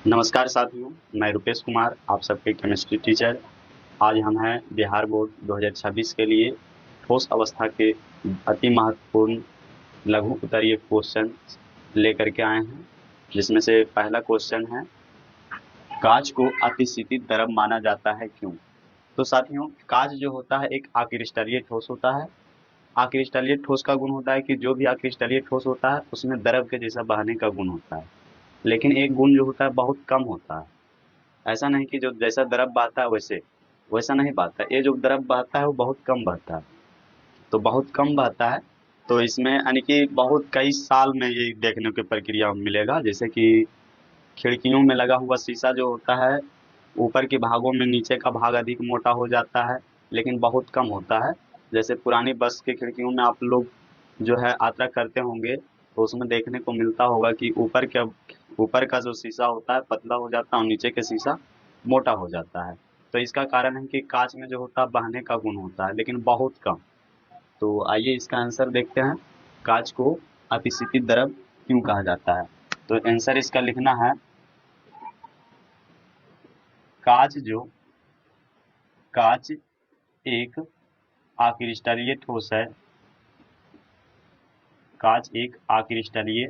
नमस्कार साथियों, मैं रुपेश कुमार, आप सबके केमिस्ट्री टीचर। आज हम हैं बिहार बोर्ड 2026 के लिए ठोस अवस्था के अति महत्वपूर्ण लघु उत्तरीय क्वेश्चन लेकर के आए हैं, जिसमें से पहला क्वेश्चन है, कांच को अतिशीतित द्रव माना जाता है क्यों? तो साथियों, कांच जो होता है एक अक्रिस्टलीय ठोस होता है। अक्रिस्टलीय ठोस का गुण होता है कि जो भी अक्रिस्टलीय ठोस होता है उसमें द्रव के जैसा बहने का गुण होता है, लेकिन एक गुण जो होता है बहुत कम होता है। ऐसा नहीं कि जो जैसा द्रव बहता है वैसे वैसा नहीं बहता, ये जो द्रव बहता है वो बहुत कम बहता है। तो बहुत कम बहता है, तो इसमें यानी कि बहुत कई साल में ये देखने की प्रक्रिया मिलेगा। जैसे कि खिड़कियों में लगा हुआ शीशा जो होता है, ऊपर के भागों में नीचे का भाग अधिक मोटा हो जाता है, लेकिन बहुत कम होता है। जैसे पुरानी बस के खिड़कियों में आप लोग जो है यात्रा करते होंगे, तो उसमें देखने को मिलता होगा कि ऊपर का जो शीशा होता है पतला हो जाता है और नीचे का शीशा मोटा हो जाता है। तो इसका कारण है कि कांच में जो होता है बहने का गुण होता है, लेकिन बहुत कम। तो आइए इसका आंसर देखते हैं, कांच को अतिशीतित द्रव क्यों कहा जाता है। तो आंसर इसका लिखना है, कांच जो कांच एक अक्रिस्टलीय ठोस है। कांच एक अक्रिस्टलीय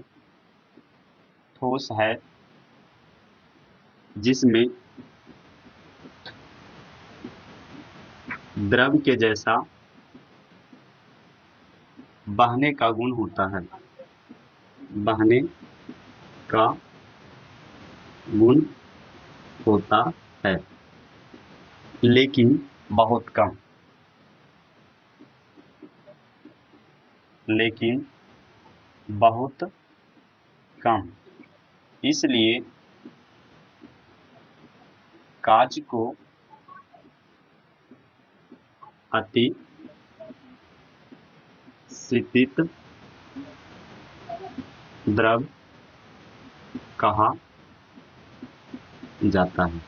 ठोस है जिसमें द्रव के जैसा बहने का गुण होता है। बहने का गुण होता है, लेकिन बहुत कम। लेकिन बहुत कम। इसलिए कांच को अति शीतित द्रव कहा जाता है।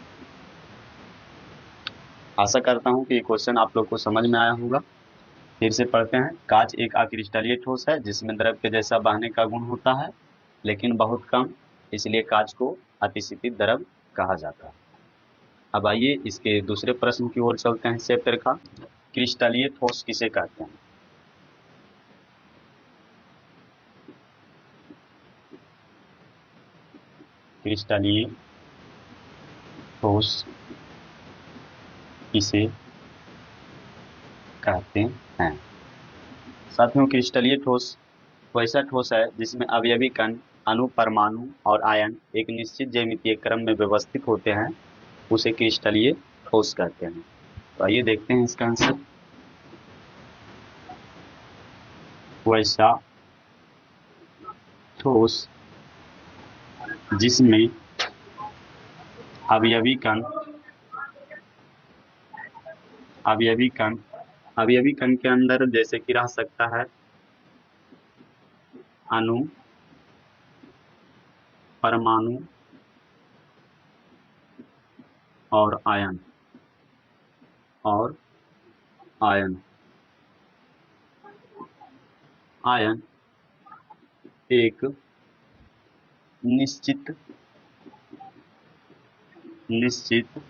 आशा करता हूं कि ये क्वेश्चन आप लोग को समझ में आया होगा। फिर से पढ़ते हैं, कांच एक अक्रिस्टलीय ठोस है जिसमें द्रव के जैसा बहने का गुण होता है, लेकिन बहुत कम। इसलिए कांच को अतिशीतित द्रव कहा जाता है। अब आइए इसके दूसरे प्रश्न की ओर चलते हैं। चैप्टर का, क्रिस्टलीय ठोस किसे कहते हैं? क्रिस्टलीय ठोस किसे कहते हैं? साथियों, क्रिस्टलीय ठोस वैसा ठोस है जिसमें अवयवी कण, अणु, परमाणु और आयन एक निश्चित ज्यामितीय क्रम में व्यवस्थित होते हैं, उसे क्रिस्टलीय ठोस कहते हैं। तो आइए देखते हैं इसका आंसर। वैसा ठोस जिसमें अवयवी कण अवयवी कण अवयवी कण के अंदर जैसे कि रह सकता है अणु, परमाणु और आयन और आयन आयन एक निश्चित निश्चित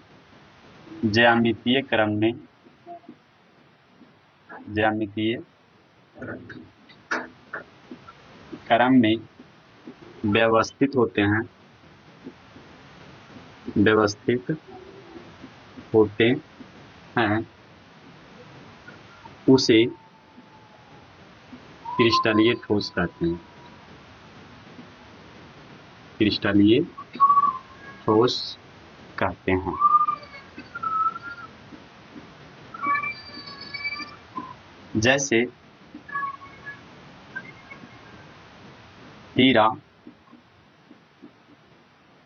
ज्यामितीय क्रम में ज्यामितीय क्रम में व्यवस्थित होते हैं व्यवस्थित होते हैं उसे क्रिस्टलीय ठोस कहते हैं। क्रिस्टलीय ठोस कहते हैं। जैसे हीरा,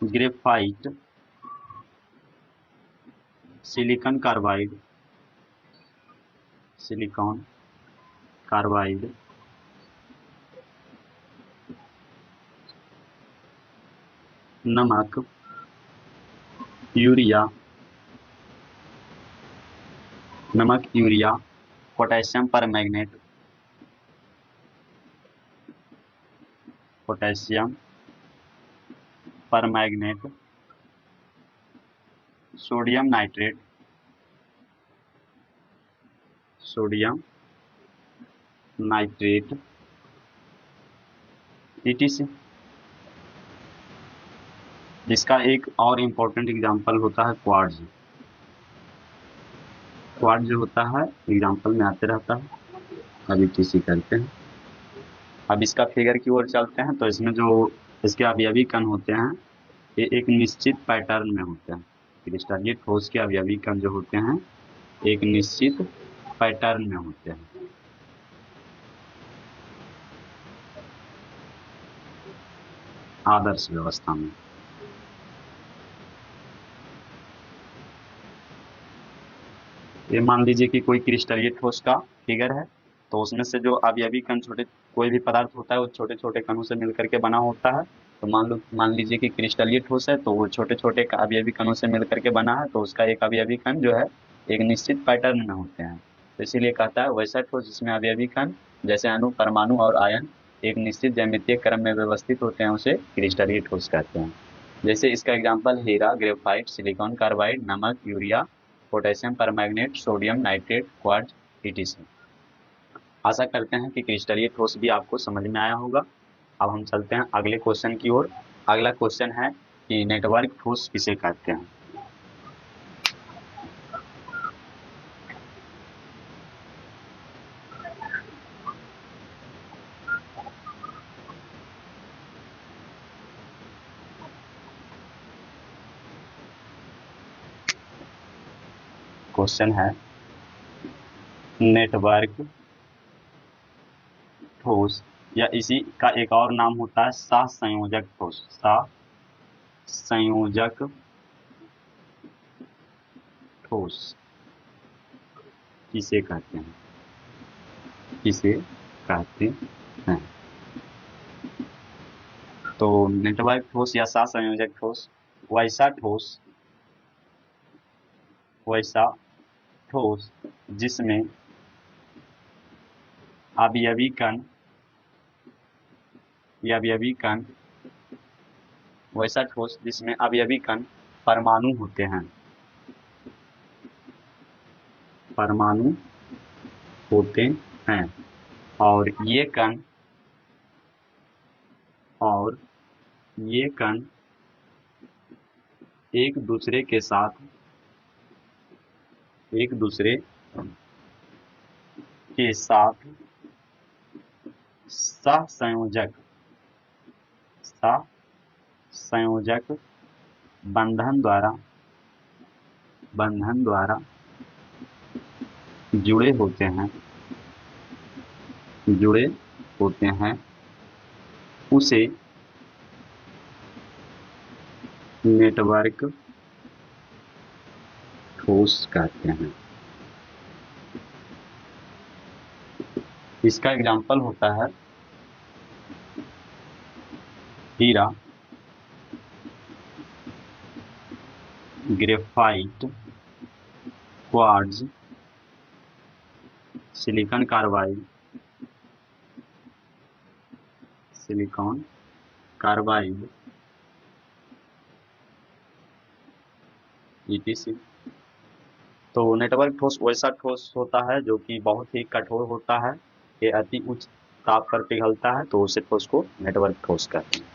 graphite, silicon carbide, silicon carbide, नमक, urea, potassium permanganate, potassium permanganate sodium nitrate, sodium nitrate ETC। इसका एक और इम्पोर्टेंट एग्जांपल होता है क्वार्ट्ज। क्वार्ट्ज जो होता है एग्जांपल में आते रहता है, अब ETC करते हैं। अब इसका फिगर की ओर चलते हैं तो इसमें जो इसके अवयवी कण होते हैं ये एक निश्चित पैटर्न में होते हैं। क्रिस्टलीय ठोस के अवयवी कण जो होते हैं एक निश्चित पैटर्न में होते हैं। आदर्श व्यवस्था में ये मान लीजिए कि कोई क्रिस्टलीय ठोस का फिगर है, तो उसमें से जो अवयवी कण छोटे, कोई भी पदार्थ होता है वो छोटे छोटे कणों से मिलकर के बना होता है। तो मान लीजिए कि क्रिस्टलीय ठोस है तो वो छोटे छोटे अवयवी कणों से मिलकर के बना है, तो उसका एक अवयवी कण जो है एक निश्चित पैटर्न में होते हैं। तो इसीलिए कहता है वैसा ठोस जिसमें अवयवी कण जैसे अणु, परमाणु और आयन एक निश्चित ज्यामितीय क्रम में व्यवस्थित होते हैं उसे क्रिस्टलीय ठोस कहते हैं। जैसे इसका एग्जाम्पल हीरा, ग्रेफाइट, सिलिकॉन कार्बाइड, नमक, urea, potassium permanganate, sodium nitrate, quartz ETC। आशा करते हैं कि क्रिस्टलीय ठोस भी आपको समझ में आया होगा। अब हम चलते हैं अगले क्वेश्चन की ओर। अगला क्वेश्चन है कि नेटवर्क ठोस किसे कहते हैं। क्वेश्चन है नेटवर्क ठोस या इसी का एक और नाम होता है सहसंयोजक ठोस। सहसंयोजक ठोस किसे कहते हैं, किसे कहते हैं। तो नेटवर्क ठोस या सहसंयोजक ठोस वैसा ठोस जिसमें अवयवी कण वैसा ठोस जिसमें अवयवी कण परमाणु होते हैं, परमाणु होते हैं और ये कण एक दूसरे के साथ सहसंयोजक बंधन द्वारा जुड़े होते हैं उसे नेटवर्क ठोस कहते हैं। इसका एग्जाम्पल होता है हीरा, graphite, quartz, silicon carbide, ETC। तो नेटवर्क ठोस वैसा ठोस होता है जो कि बहुत ही कठोर होता है, ये अति उच्च ताप पर पिघलता है, तो उसे ठोस को नेटवर्क ठोस कहते हैं।